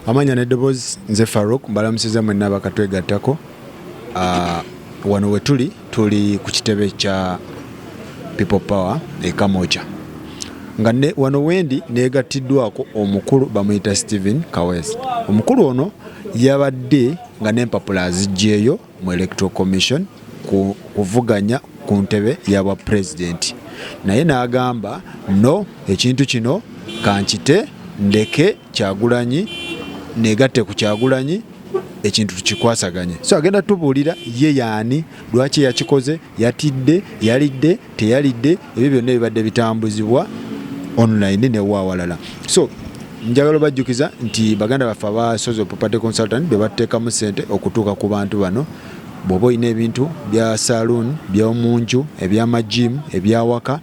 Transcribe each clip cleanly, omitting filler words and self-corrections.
Amanya n'eddoboozi nze Farouk mbalamusiza mwenna bakatwegattako. Wano we tuli ku kitebe kya People Power e Kamocha. Nga wano wendi neegattiddwako omukulu bamuyita Stephen Kawesa. Omukulu ono yabadde nga n'empapula azigyeyo mu Electoral Commission kuvuganya ku ntebe y'abwa Presidenti. Naye n'agamba no, ekintu kino kankite ndeke Kyagulanyi negatte ku Kyagulanyi ekintu tukikwasaganye. So agenda tubuulira ye yaani, lwaki yakikoze, yatidde, yalidde, teyalidde, ebyo byonna bibadde bitambuzibwa online ne wawalala. So njagala bajjukiza nti baganda baffe aba Social Property Consultant be batteekamu ssente okutuuka ku bantu bano. Bw'oba olina ebintu bya saloon, by'omunju, eby'amajimu, ebyawaka,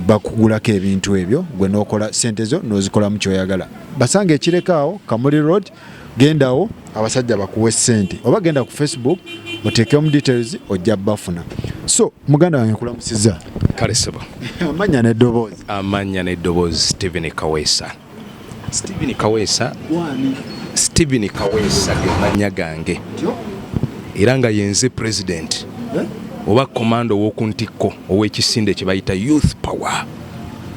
bakugulako ebintu ebyo, gwe n'okola ssente zo n'ozikolamu kyoyagala. Basanga Ekirekaawo, Kamuli Road, gendawo abasajja bakuwe ssente. Oba genda ku Facebook oteekemu details ojja bafuna. So muganda wange kulamusiza. Kale sebo. Amanya n'eddoboozi. Amanya n'eddoboozi Stephen Kawesa. Stephen Kawesa. Wani? Stephen Kawesa ge manya gange. Era nga yenze President. Oba komando w'okuntikko ow'ekisinde kye bayita Youth Power.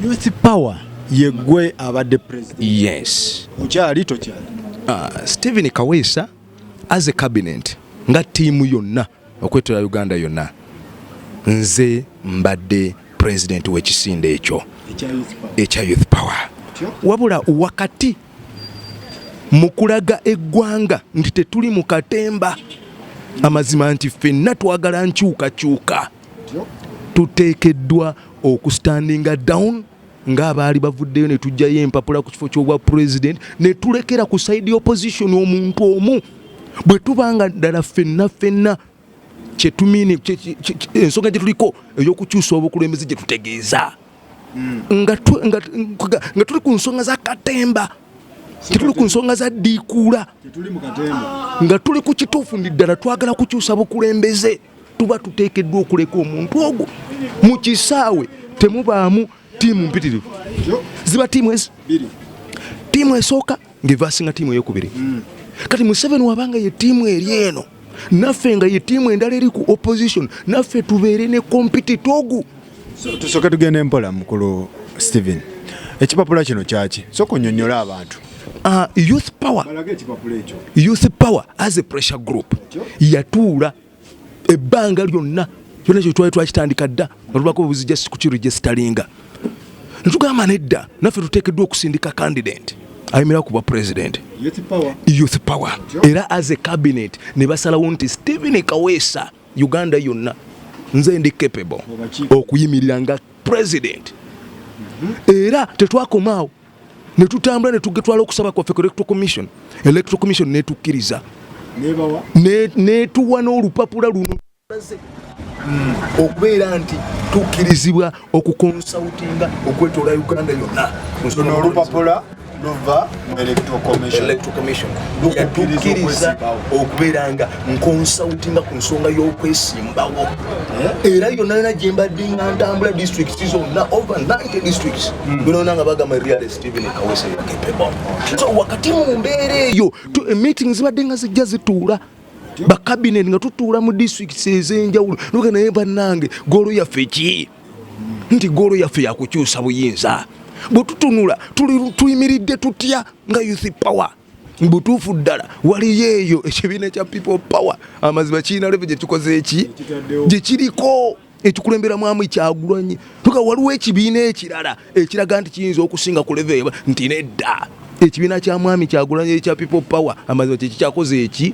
Youth Power yegwe abadde President. Yes. Okyali tokyali. Stephen Kawesa as a cabinet nga tiimu yonna okwetola Uganda yonna nze mbadde President w'ekisinde ekyo ekya Youth Power. Wabula wakati mukulaga eggwanga nti tetuli mu katemba amazima nti ffenna twagala nkyukakyuka tuteekeddwa okustandinga down ng'abaali bavuddeyo ne tujjayo empapula ku kifo ky'obwa President ne tulekera ku side opposition omuntu omu bwe tubanga ddala ffenna kye tumini ensonga gye tuliko ey'okukyusa obukulembeze gye tutegeeza nga tuli ku nsonga za katemba tetuli ku nsonga za ddiikuula nga tuli ku kituufu ndi ddala twagala kukyusa bukulembeze tuba tuteekeddwa okuleka omuntu ogwo mu kisaawe temubaamu tiimu mpitirivu ziba tiimu ezi tiimu esooka ng'evaasinga tiimu ey'okubiri kati Museveni wabanga ye tiimu eri eno naffe nga ye tiimu endala eri ku opposition naffe tubeere ne kompititogu. Tusooke tugende mpola mukulu Stephen, ekipapula kino kyaki sooka onnyonnyola abantu. Youth Power. Youth Power as a pressure group yatuula ebbanga lyonna kyonna kye twali twakitandika dda nga tulako obuzi just kukiregisteringa ntugamba nedda naffe tuteekeddwa okusindika candidate ayimira ku bwa President. Youth Power era as a cabinet ne basalawo nti Stephen Kawesa Uganda yonna nze ndi capable okuyimirira nga President. Era tetwakomaawo ne tutambula ne tugetwala okusaba kwaffe ku Electoral Commission netukkiriza netuwa n'olupapula luno okubeera nti tukkirizibwa okukonsultinga okwetoola Uganda yonna. Olupapula luva mu Electoral Commission yatukkiriza okubeera nga nkonsultinga ku nsonga y'okwesimbawo era yonna gye mbadde nga ntambula districts zonna over 90 districts binoona nga bagamba real Stephen Kawesa capable. So wakati mu mbeera eyo meetings zibadde nga zijja zituula bakabinet nga tutuula mu districts ez'enjawulo nuga naye bannange goolo yaffe ki nti goolo yaffe yakukyusa buyinza bwe tutunula tuyimiridde tutya nga Youth Power butuufu ddala waliyo eyo ekibiina kya People Power amazima kiina leve gye kikoze eki gye kiriko ekikulemberamu amu Kyagulanyi tuka waliwo ekibiina ekirala ekiraga nti kiyinza okusinga ku leve nti nedda ekibiina kya mwami Kyagulanyi ekya People Power amazima kye kikyakoze eki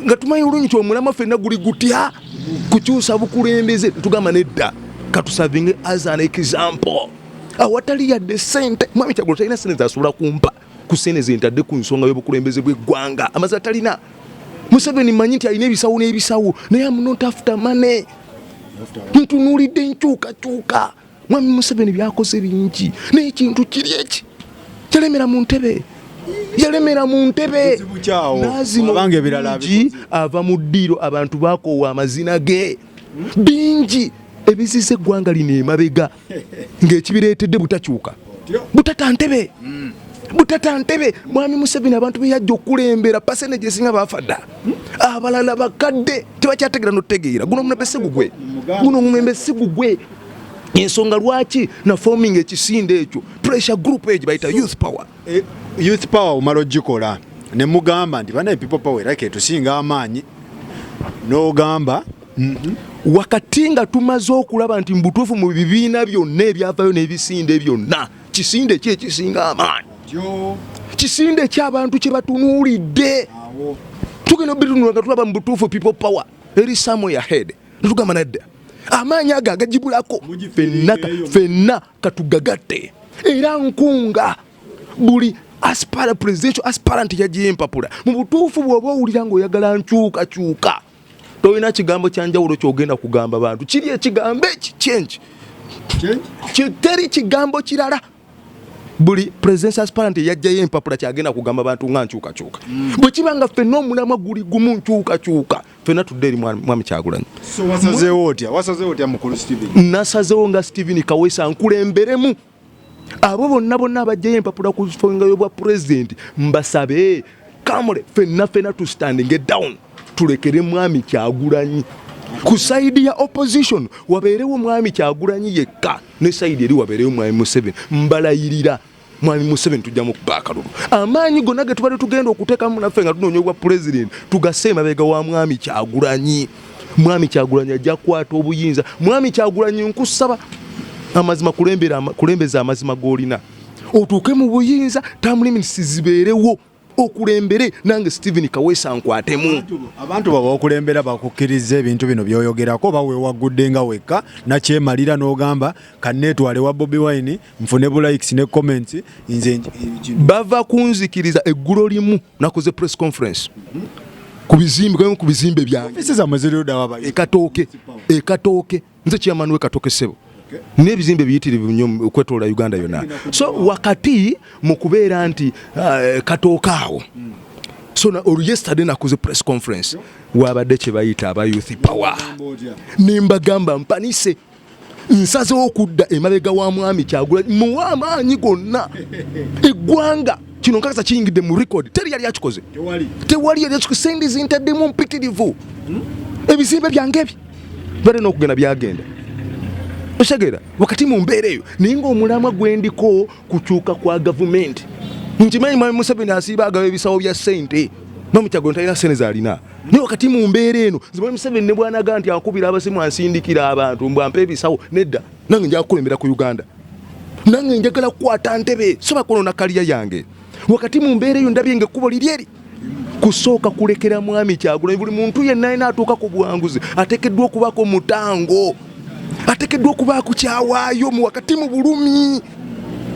nga tumanyi olunyi ky'omulama ffenna guli gutya kukyusa bukulembeze tugamba nedda katusavinge as an example awatali yadde ssente mwami Kyagulanyi talina ssente zasobola kumpa ku ssente zentadde ku nsonga y'obukulembeze bw'eggwanga amazima talina. Museveni manyi nti alina ebisawo n'ebisawo naye am not after money. Ntunuulidde nkyukakyuka mwami Museveni byakoze bingi naye ekintu kiri eki yalemera mu ntebe abange ebirala ava mu ddiiro abantu bakoowa amazina ge bingi ebizize eggwanga lino emabega ng'ekibireetedde butakyuka butata ntebe butata ntebe mwami Museveni abantu be yajja okulembera percentage esinga bafadda abalala bakadde tebakyategera notegeera guno mulembe sigugwe ensonga lwaki na forming ekisinde ekyo pressure group age baita youth power umalo gikola ne mugamba nti bana people power like tusinga amaanyi n'ogamba wakati nga tumaze okulaba nti mbutuufu mu bibiina byonna ebyavayo n'ebisinde byonna kisinde ki ekisinga amaanyi kisinde ky'abantu kye batunuulidde tugenda obitunula nga tulaba mu butuufu people power eri somewhere ahead netugamba nadda amaanyi ago agagibulako fenna katugagatte era nkunga buli presidential aspirant yagiye empapula mu butuufu bw'oba owulira ng'oyagala nkyukakyuka tolina kigambo kyanjawulo kyogenda kugamba bantu kiri ekigambo change teri kigambo kirala buli presidential aspirant yajjayo empapula kyagenda kugamba bantu nga nkyukakyuka bwe kibanga ffenna omulamwa guli gumu nkyukakyuka ffenna tudde eri mwami Kyagulanyi. wasazeewo otya mukulu Stephen? Nasazeewo nga Stephen Kaweesa nkulemberemu abo bonna abajjayo empapula ku bufungayo bwa pulezidenti mbasabe kamule ffenna tustanding down tulekere mwami Kyagulanyi ku side ya opposition wabeerewo mwami Kyagulanyi yekka ne side eri wabeerewo mwami Museveni mbalayirira mwami Museveni tujja mu kubakalulu amaanyi gonna ge tubadde tugenda okuteekamu naffe nga tunoonya obwa pulezidenti tugase emabega wa mwami Kyagulanyi ajja kukwata obuyinza mwami Kyagulanyi nkusaba amazima kulembeza amazima g'olina otuuke mu buyinza term limits zibeerewo okulembere nange Stephen Kaweesa nkwatemu abantu baba okulembera bakukkiriza ebintu bino byoyogerako bawe wagudde nga wekka nakyemalira n'ogamba kanneetwale wa Bobi Wine nfune bu likes ne comments nze bava kunzikiriza eggulo limu nakoze press conference ku bizimbe byange ekatooke nze chairman we Katooke Ssebo n'ebizimbe biyitirivu nnyo okwetoola Uganda yonna so wakati mu kubeera nti Katooke awo so yesterday nakoze press conference wabadde kye bayita aba youth power nimbagamba mpanise nsazeewo okudda emabega wa mwami Kyagulanyi muwa amaanyi gonna eggwanga kino nkakasa kiyingidde mu record teri yali akikoze tewali yali akikoze sendi zintaddemu mpitirivu ebizimbe byange ebyo bale n'okugenda byagenda osegera wakati mu mbeera eyo naye ng'omulamwa gwendiko kukyuka kwa gavumenti nkimanyi mwami Museveni asiiba agaba ebisawo bya ssente mwami Kyagulanyi talina ssente z'alina naye wakati mu mbeera eno nze mwami Museveni ne bw'anaga nti akubira abasimu ansindikira abantu mbwampa ebisawo nedda nange njaga kukulembera ku Uganda nange njagala kukwata ntebe soba kunona kaliya yange wakati mu mbeera eyo ndabye ng'ekkubo liri eri kusooka kulekera mwami Kyagulanyi buli muntu yenna alina atuuka ku buwanguzi ateekeddwa okubaako mutango ateekeddwa okubaako kyawaayo mu wakati mu bulumi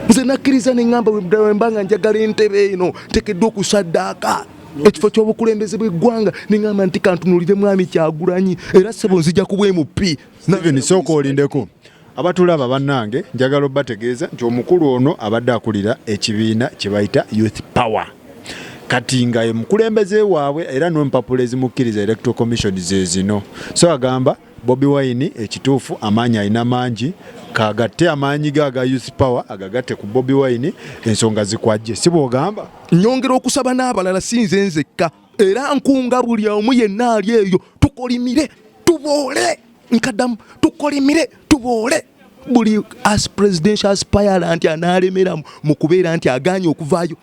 nze nakkiriza ne ŋŋamba wembanga njagala entebe eno teekeddwa okusaddaaka ekifo ky'obukulembeze bw'eggwanga ne ŋŋamba nti kantunuulire mwami Kyagulanyi era ssebo nzija ku bwemupi Stephen sooka olindeko abatulaba bannange njagala obbategeeza nti omukulu ono abadde akulira ekibiina kye bayita youth power kati nga ye mukulembeze waabwe era n'empapula ezimukkiriza electoral commission ze zino so agamba Bobi Wine ekituufu amaanyi alina mangi kagatte amaanyi ge aga youth power agagatte ku Bobi Wine ensonga zikwajje si bw'ogamba nyongera okusaba n'abalala sinze nzekka era nkunga buli omu yenna ali eyo tukolimire tuboole nkaddamu tukolimire tuboole buli as presidential aspirant anaalemera mu kubeera nti aganye okuvaayo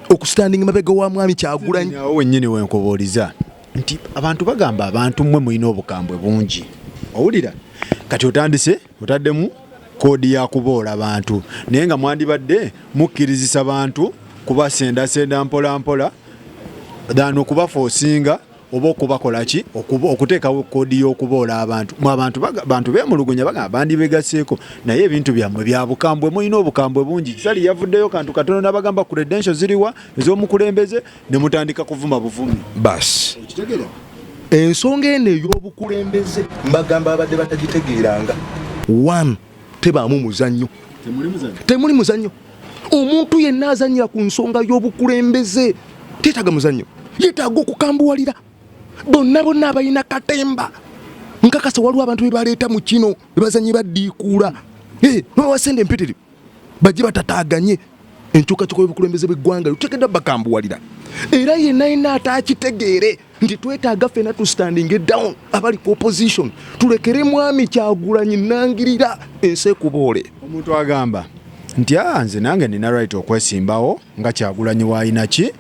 okusitandinga mabega wa mwami Kyagulanyi awo wennyini wenkobooliza nti abantu bagamba abantu mmwe mulina obukambwe bungi owulira kati otandise otaddemu koodi ya kuboola abantu naye nga mwandibadde mukkirizisa bantu kubasendasenda mpola mpola dani okubafoosinga oba okubakola ki okuteekawo koodi y'okuboola abantu abantu beemulugunya bagamba bandi begaseeko naye ebintu byammwe bya bukambwe mulina obukambwe bungi kisali yavuddeyo kantu katono n'abagamba credentials ziriwa ez'omukulembeze ne mutandika kuvuma buvumi basi ensonga eno ey'obukulembeze mbagamba abadde batagitegeeranga one tebaamu muzannyo temuli muzannyo omuntu yenna azannyira ku nsonga y'obukulembeze teetaaga muzannyo yeetaaga okukambuwalira bonna abalina katemba nkakasa waliwo abantu bebaleeta mu kino bebazanyi baddiikuula nobawasende empitirivu bajje batataaganye enkyukakyuka y'obukulembeze bw'eggwanga luteekeddwa bakambuwalira era yenna ataakitegeere nti twetaaga ffenna tu standing down abali ku opposition tulekere mwami Kyagulanyi nangirira ensi ekuboole. Omuntu agamba nti nze nange nina right okwesimbawo nga Kyagulanyi waayina ki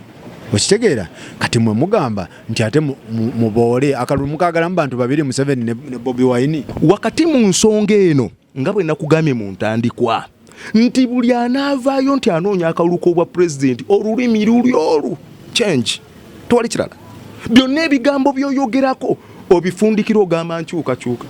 okitegeera kati mwe mugamba nti ate muboole akalulu mukagalamu bantu babiri Museveni ne Bobi Wine wakati mu nsonga eno nga bwe nakugambye mu ntandikwa nti buli anaavaayo nti anoonya akalulu k'obwa pulezidenti olulimi luli olu change tewali kirala byonna ebigambo by'oyogerako obifundikira ogamba nkyukakyuka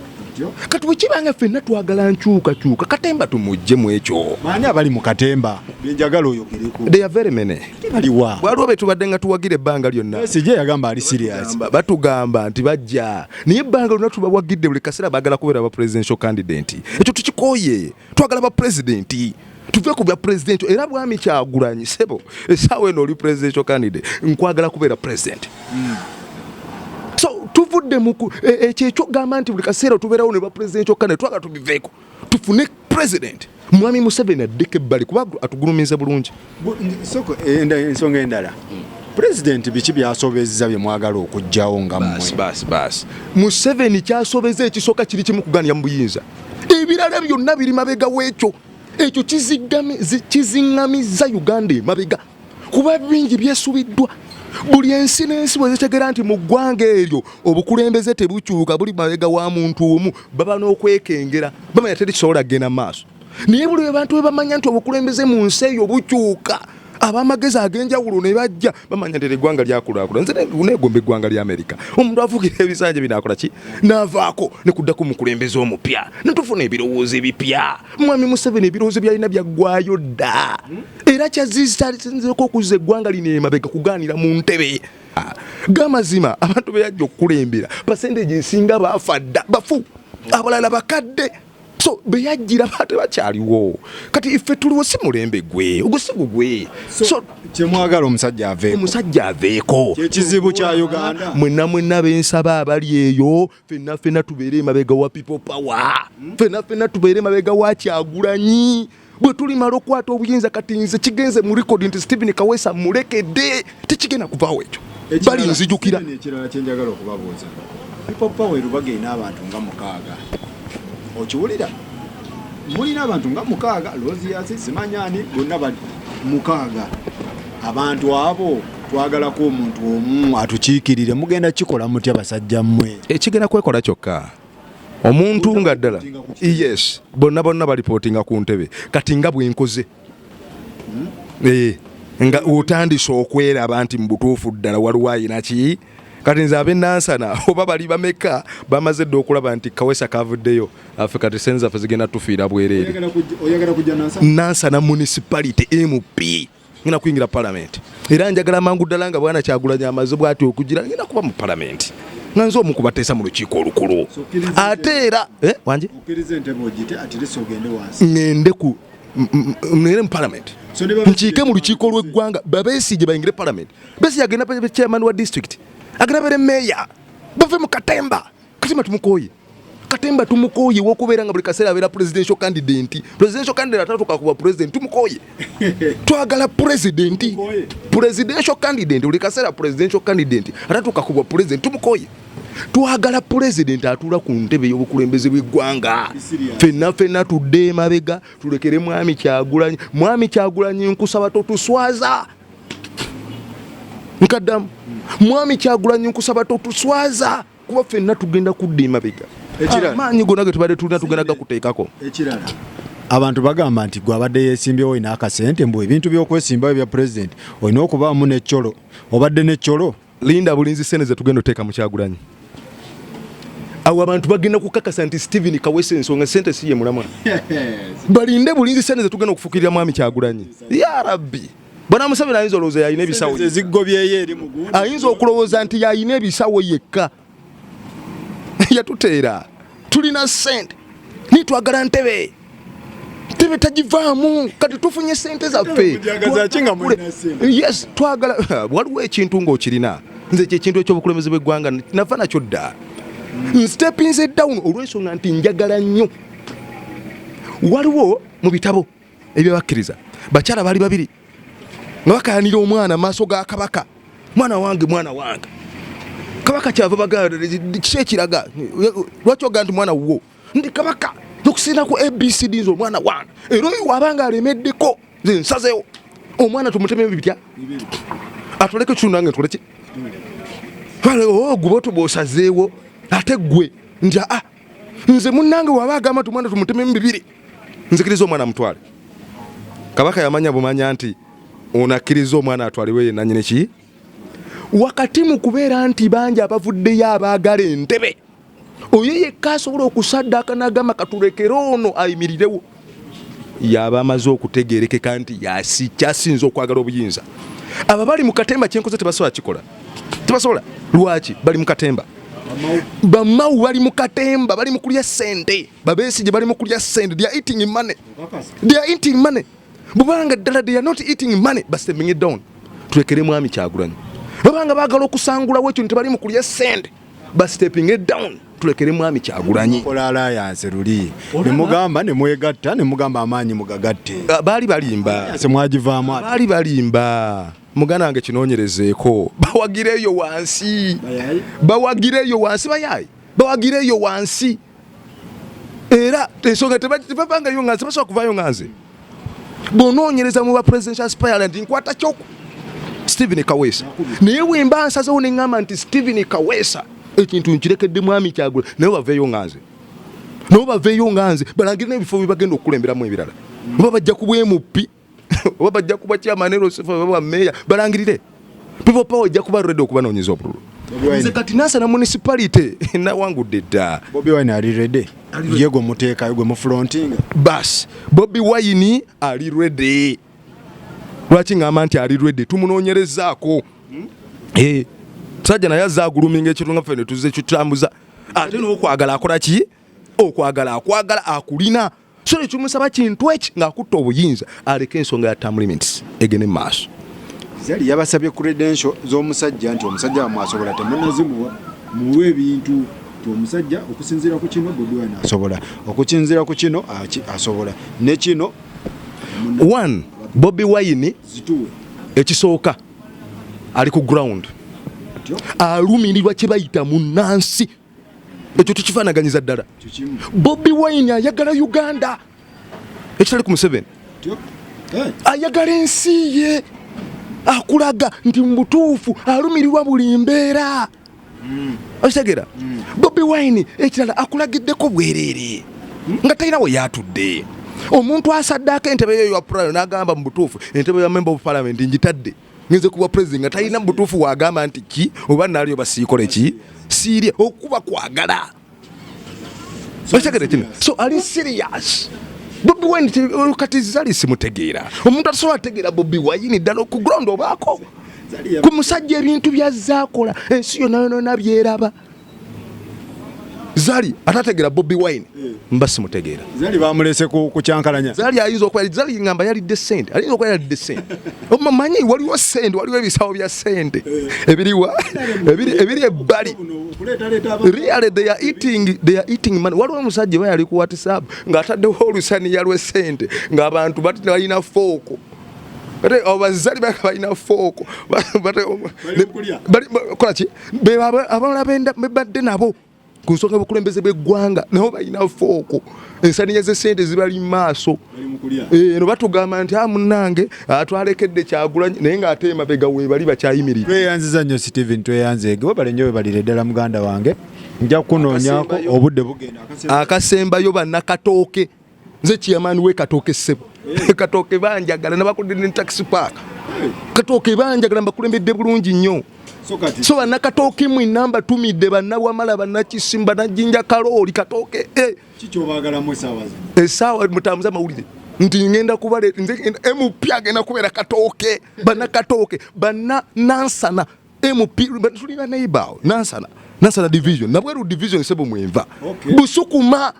kati bwe kibanga ffenna twagala nkyukakyuka Katemba tumugje mu ekyo maani abali mu Katemba byenjagala oyogereko they are very many baliwa waliwo betubadde nga tuwagira ebbanga lyonna sije yagamba ali serious batugamba nti bajja naye ebbanga lyonna tubawagidde buli kaseera baagala kubeera ba presidential candidate ekyo tukikooye twagala ba presidenti tuve ku bya president era bwami Kyagulanyi sebo essaawa eno oli presidential candidate nkwagala kubeera president so tuvudde muku ekyo gamba nti buli kaseera tubeerawo ne ba presidential candidate twagala tubiveeko tufune president mwami Museveni addeko ebbali kuba atugulumiza bulungi soko ensonga endala president biki byasobezza bye mwagala okujjawo nga basi Museveni kyasobeza ekisooka kiri kimu kugaanya mu buyinza ebirala byonna biri mabega w'ekyo ekyo kiziŋŋamizza Uganda emabega kuba bingi byesubiddwa buli ensi n'ensi bwe zitegera nti mu ggwanga eryo obukulembeze tebukyuka buli mabega wa muntu omu baba n'okwekengera bamanya terikisobola kgenda mu maaso naye buli abantu bwe bamanya nti obukulembeze mu nsi eyo bukyuka ab'amagezi ag'enjawulo ne bajja bamanya nti eggwanga lyakulaakulana nze neegomba eggwanga lya Amerika omuntu afugira ebisanja binaakola ki n'avaako ne kuddako mukulembeze omupya ne tufuna ebirowoozo ebipya mwami Museveni ebirowoozo byalina byaggwayo dda era kyazisinzeko okuzza eggwanga lino emabega kugaanira mu ntebe gamazima abantu be yajja okukulembera pasenteegi ensinga baafa dda bafu abalala bakadde so beyajjira bate bakyaliwo kati iffe tuliwo si mulembe gwe ogusigu gwe so kyemwagala omusajja aveeko ekizibu kya Uganda mwenna bensaba abali eyo ffenna tubeere emabega wa people power ffenna tubeere emabega wa Kyagulanyi bwe tulimala okwata obuyinza kati nze kigenze mu rekodi nti Stephen Kawesa mulekedde tekigenda kuvaawo ekyo bali nzijukira ekirala kyenjagala okubabuuza people power erubagenda abantu nga 6 okiwulira mulina abantu nga 6 Loziasi simanyani bonna bali 6 abantu abo twagalako omuntu omu atukiikirire mugenda kikola mutya basajja mmwe ekigenda kwekola kyokka omuntu nga ddala yes bonna balipootinga ku ntebe kati nga bwenkoze nga otandise okweraba nti mu butuufu ddala waliwo ayina ki kati nze ab'ennansana oba bali bameka bamaze dde okulaba nti Kawesa kavuddeyo affe kati senze zaffe zigenda tufiira bwereere Nansana municipality MP ngenda kuyingira parliament era njagala mangu ddala nga bwana Kyagulanyi amaze bw'ati okugira ngenda kuba mu parliament nga nze omu kubateesa mu lukiiko olukulu ate era wanje ngende mu parliament nkiike mu lukiiko lw'eggwanga Besigye bayingire parliament Besigye agenda chairman wa district agenda bere meya bave mu Katemba Katemba tumukoye wokubeera nga buli kaseera abeera presidential candidate atatuuka kuba president tumukoye twagala presidential candidate buli kaseera presidential candidate atatuuka kuba president tumukoye twagala president atuula ku ntebe y'obukulembeze bw'eggwanga ffenna tudde emabega tulekere mwami Kyagulanyi nkusaba totuswaza nkaddamu mwami Kyagulanyi nkusaba totuswaza kuba ffenna tugenda kudda emabega amaanyi gonna ge tubadde tulina tugenda gakuteekako ekirala abantu bagamba nti gwe abadde yeesimbyewo olina akasente mbu ebintu by'okwesimbawo ebya president olina okubaamu n'eccolo obadde n'eccolo linda bulinzi sente ze tugenda oteeka mu Kyagulanyi awo abantu bagenda kukakasa nti Stephen Kawesa ensonga sente si ye mulamwa balinde bulinzi sente ze tugenda okufukirira mwami Kyagulanyi ya rabbi bwana Museveni ayinza olowooza yalina ebisawo ziggobyeyo eri mugundi ayinza okulowooza nti yalina ebisawo yekka yatuteera tulina sente nitwagala ntebe tagivaamu kati tufunye sente zaffe yes twagala waliwo ekintu ng'okirina nze kyekintu ekyobukulembeze bw'eggwanga nava nakyo dda nstepinze down olw'ensonga nti njagala nnyo waliwo mu bitabo ebyabakkiriza bakyala baali babiri nga bakayanira omwana maaso ga kabaka mwana wange kabaka kyava bagala kiki ekiraga lwaki ogaa nti mwana wuwo ndi kabaka okusinda ku abcd nze omwana wange era oyo wabanga alemeddeko nze nsazeewo omwana tumuteme bitya atoleke kino nange ntoleki guba otubaosazeewo ate gwe nti nze munnange waba agamba ti omwana tumuteme bibiri nzikiriza omwana mutwale kabaka yamanya bumanya nti onakkiriza omwana atwaliwe yenna nyine ki wakati mu kubeera nti bangi abavuddeyo abaagala entebe oyo yekka asobola okusaddaaka n'agamba katulekere ono ayimirirewo yaba amaze okutegeerekeka nti kyasinza okwagala obuyinza abo bali mu katemba kyenkoze tebasobola kikola tebasobola lwaki bali mu katemba bamawu bali mu katemba bali mu kulya ssente babeesigye bali mu kulya ssente they are eating money bubanga ddala they are not eating money but stepping it down tulekere mwami Kyagulanyi babanga baagala okusangulawo ekyo tebali mu kulya ssente but stepping it down tulekere mwami Kyagulanyi kola alliance luli ne mugamba ne mwegatta ne mugamba amaanyi mugagatte baali balimba semwagivaamu baali balimba mugana wange kinoonyerezeeko bawagireyo wansi bawagireyo wansi era ensonga tebavangayo nganze basobola kuvaayo nganze bonoonyereza mu ba presidential aspirant nkwata kyoko Stephen Kaweesa naye wemba nsazewo ne ŋŋamba nti Stephen Kaweesa ekintu nkirekedde mwami Kyagulanyi naye baveeyo nganze balangire n'ebifo bye bagenda okukulemberamu ebirala oba bajja ku bwemupi oba bajja kuba chairman oba meya balangirire people power ejja kuba ready okubanoonyeza obululu nze kati Nansana municipality nawangudde dda Bobi Wine ali ready yego muteeka yego mu fronting bas Bobi Wine ali ready lwaki ngamba nti ali ready tumunoonyerezaako sajja naye azza aguluminga ekitunga ffene tuzze kitambuza ate n'okwagala akola ki okwagala akulina so nekimusaba kintu eki ng'akutta obuyinza aleke ensonga ya term limits egene maaso zali yabasabye credential z'omusajja nti omusajja bamwasobola temunazimuwa muwe ebintu ti omusajja okusinziira ku kino Bobi Wine asobola okukinzira ku kino asobola ne kino one Bobi Wine ekisooka ali ku ground alumirirwa kye bayita munnansi ekyo tukifaanaganyiza ddala Bobi Wine ayagala Uganda ekitali ku Museveni ayagala ensi ye akulaga nti mu butuufu alumirirwa buli mbeera okitegeera Bobi Wine ekirala akulagiddeko bwereere nga talina we yatudde omuntu asaddaako entebe yo yapulayo n'agamba mu butuufu entebe ya member of parliament ngitadde ngenze kuba president nga talina mu butuufu wagamba nti ki oba naliyo basiikole ki siirye okuba kwagala so ali serious Bobi Wine kati zali simutegeera omuntu atasobola ategeera Bobi Wine ddala ku ground obaako ku musajja ebintu byazaakola ensi yonna byeraba zali atategeera Bobi Wine mba simutegeera zali bamulese ku kyankalanya zali ayinza okuba zali ngamba yalidde ssente ayinza okuba yalidde ssente omanyi waliwo ssente waliwo ebisawo bya ssente ebiri ebbali really they are eating money waliwo omusajja we yali ku WhatsApp ng'ataddewo olusaniya lw'essente ng'abantu balina fooko ate abazali balina fooko kola ki abalala bebadde nabo ku nsonga y'obukulembeze bw'eggwanga nabo balina fooko ensaniya z'essente zibali mu maaso eno batugamba nti munnange twalekedde Kyagulanyi naye ng'ate emabega weebali bakyayimirira tweyanziza nnyo Stephen tweyanzeege webalenyo webalire ddala muganda wange nja kunoonyaako obudde bugenda akasembayo bannakatooke nze chairman we Katooke ssebo Katooke banjagala nabakulidde ne taxi park Katooke banjagala mbakulembedde bulungi nnyo so bannakatooke mu namba tumidde bannawamala bannakisimba najjinja kalooli Katooke kikyobagalamu essaawa mutambuza amawulire nti ngenda kubale nze MP agenda kubeera Katooke bannakatooke Nansana MP tulina neighbor Nansana division nabweru division sebo mwenva Busukuma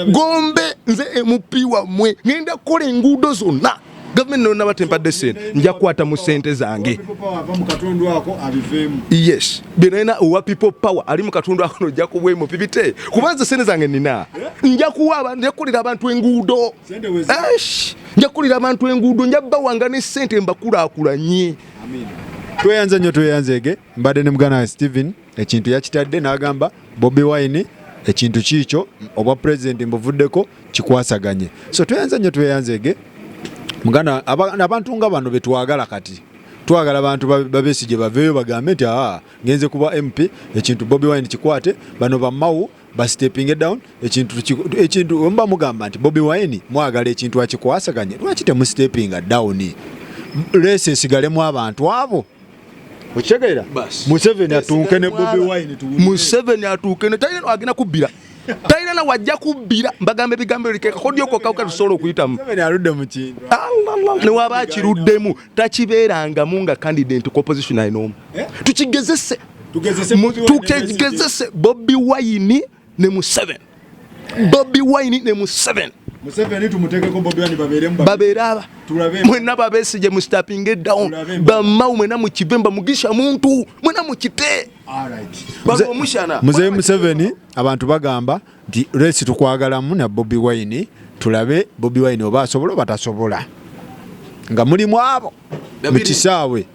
Gombe nze MP wammwe ngenda kukola enguudo zonna Government no nabatempadde sente nja kukwata mu sente zange. Yes. Benena owa people power ali mu katundu ako nojja kubwemu pipite. Kubanza sente zange nina. Nja kuwaba nja kulira abantu enguudo. Nja kulira abantu enguudo nja bawanga ne sente mbakulakulanye. Amen. Tweyanza nnyo tweyanzege mbadde ne mugana Steven ekintu yakitadde n'agamba Bobi Wine ekintu kiikyo obwa president mbuvuddeko kikwasaganye. So tweyanza nnyo tweyanzege mugana abantu nga bano betwagala kati. Twagala abantu babesije baveyo bagambe nti ngenze kuba MP ekintu Bobi Wine kikwate bano bamawu ba stepping down ekintu mba mugamba nti Bobi Wine mwagala ekintu akikwasaganye lwaki temu stepping down lese sigalemu abantu abo. Ochegeera Museveni atuuke ne Bobi Wine tuwulire. Museveni atuuke ne tayina agina kubbira. Tayina na wajja kubbira mbagambe bigambo likeka kodyo ko kauka tusolo okuyitamu. Museveni aludde mu kintu. Allah ne waba kiruddemu takibeeranga munga candidate ku opposition ayinomu. Tukigezese. Tukigezese Bobi Wine ne Museveni. Bobi Wine ne Museveni. Museveni tumutekeko Bobi Wine baberemu baberaba mwena babesije mu stepping down bamau mwena mu kibemba mugisha muntu mwena mu kite. Alright. Muzeyi Museveni abantu bagamba nti resi tukwagalamu na Bobi Wine tulabe Bobi Wine oba asobola batasobola nga mulimu abo mu kisaawe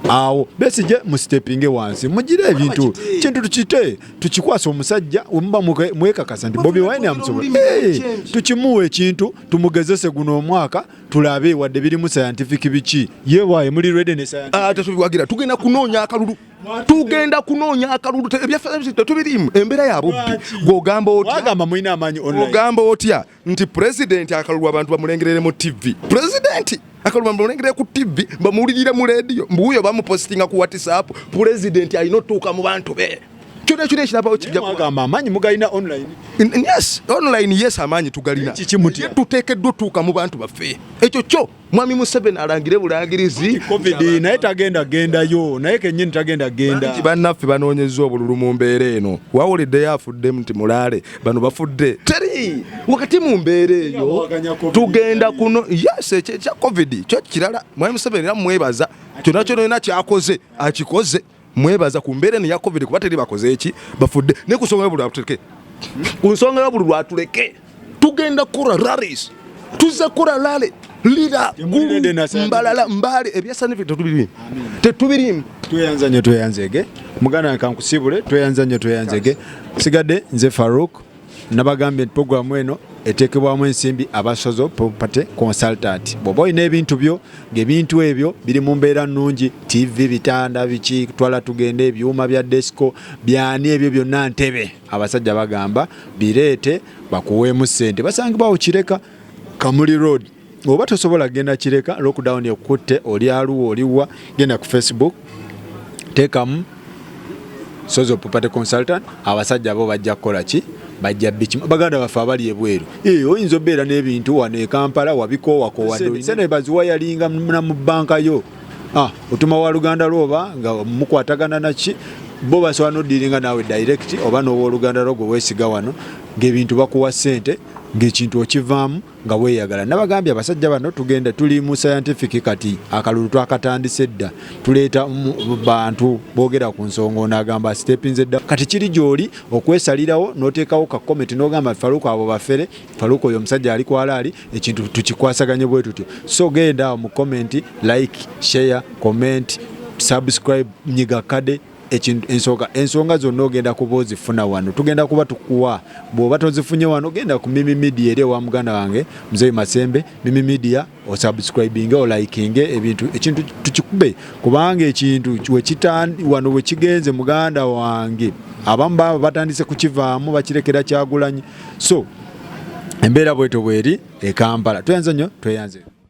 awo besije mu stepping wansi mugire ebintu kintu tukite tukikwasa omusajja umba mwekakasa nti Bobi Wine amusobola tukimuwe ekintu tumugezese guno omwaka tulabe wadde biri mu scientific biki yewaye muri ready ne scientific tatubiwagira tugenda kunoonya akalulu ebyafaayo tubirimu embera ya Bobi gogamba otya agamba mwina amanyi online gogamba otya nti president akalulu abantu bamulengerere mu TV president akalulu bamulengerere ku TV bamuwulirire mu radio mbuyo bamupostinga ku WhatsApp president alina otuuka mu bantu be kyona ekiraba kijja kugamba amanyi mugalina online. Yes online yes amanyi tugalina tuteekeddwa otuuka mu bantu baffe ekyo kyo mwami Museveni alangire bulangirizi covid naye tagenda gendayo naye kennyini tagenda genda bannaffe banoonyezza obululu mu mbeera eno wawulidde yafudde nti mulaale bano bafudde teri wakati mu mbeera eyo tugenda kuno yes ekya covid kyo kirala mwami Museveni namwebaza kyonna kyonna kyakoze akikoze mwebaza ku mbeera ne ya covid kuba teri bakoze eki bafudde ne kusonga y'obululu atuleke ku nsonga y'obululu atuleke tugenda kura rallies tuza kura rally lira mbalala mbale ebyasani tetubirimu tweyanza nnyo tweyanzege mugana kankusibule tweyanza nnyo tweyanzege sigadde nze Farouk nabagambye program eno etekebwamu ensimbi abasozo property consultant bwoba olina ebintu byo ng'ebintu ebyo biri mu mbeera nnungi TV bitanda biki twala tugende ebyuma bya desco byani ebyo byonna ntebe abasajja bagamba bireete bakuweemu ssente basangibwawo Kireka Kamuli Road oba tosobola genda Kireka lockdown ekutte oli aluwa oliwa genda ku Facebook teekamu Sozo property consultant abasajja abo bajja kukola ki bajja bichi baganda bafa abali ebweru oyinza obeera n'ebintu wano e Kampala wabikowako wadde sene baziwa yalinga na mu banka yo otuma wa Luganda Lwoba nga mukwatagana naki bo basobola n'oddiringa naawe direct oba n'owa Luganda Lwoba weesiga wano ng'ebintu bakuwa ssente ng'ekintu okivaamu nga weeyagala nabagambye abasajja bano tugenda tuli mu scientific kati akalulu twakatandise dda tuleeta bantu boogera ku nsonga onagamba steppinze dda kati kiri gy'oli okwesalirawo n'oteekawo ka comment n'ogamba Faruku abo bafere Faruku oyo omusajja ali kwalaali ekintu tukikwasaganye bwe tutyo so genda mu comment like share comment subscribe nyiga kade ensonga zonna ogenda kuba ozifuna wano tugenda kuba tukuwa bw'oba tozifunye wano genda ku Mimi Media eri ewa muganda wange Muzeyi Masembe Mimi Media osubscribinge olikinge ebintu ekintu tukikube kubanga ekintu wano wekigenze muganda wange abamu baba batandise kukivaamu bakirekera Kyagulanyi so embeera bwetyo bweri e Kampala tweyanze nnyo tweyanze